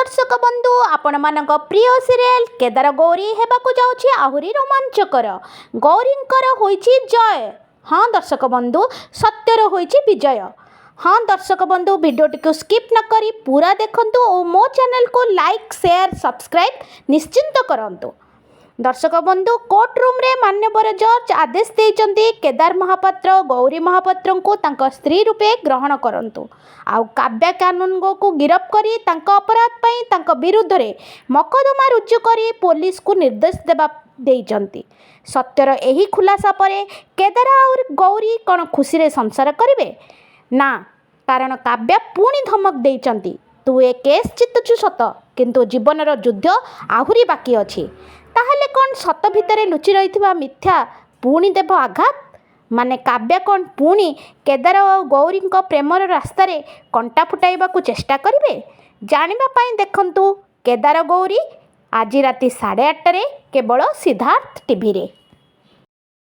दर्शक बंधु आपण मानक प्रिय सीरियल केदार गौरी हेबाकु जाउछि आहुरी रोमांचकर। गौरींकर होइछि जय। हाँ दर्शक बंधु सत्यर होइछि विजय। हाँ दर्शक बंधु वीडियोटी को स्किप न करी पूरा देखंतु और मो चैनल को लाइक शेयर सब्सक्राइब निश्चिंत करंतु। दर्शक बंधु कोर्ट रूम रे मान्यवर जज आदेश देइचंती केदार महापात्र गौरी महापात्र को तांका स्त्री रूपे ग्रहण करंतु। आउ काव्या कानूनगो को गिरफ्त करी तांका अपराध पई तांका विरुद्ध रे मकदमा रुजु करी पुलिस को निर्देश देबा देइचंती। सत्यर एही खुलासा परे केदार और गौरी कौन खुशी रे संसार करिवे ना, कारण काव्या पुणी धमक देइचंती तू ए केस जितुछु सत किंतु जीवनर युद्ध आहुरी बाकी अछि। ताहले कौन सत भितरे लुचि रही मिथ्या पुणी देव आघात माने काव्या कौन पुणी केदार और गौरी प्रेमर रास्तार कंटा फुटाइबा चेष्टा करिवे। जानिबा पाई देखंतु केदार गौरी आज राति 8:30 केवल सिद्धार्थ टीवी रे।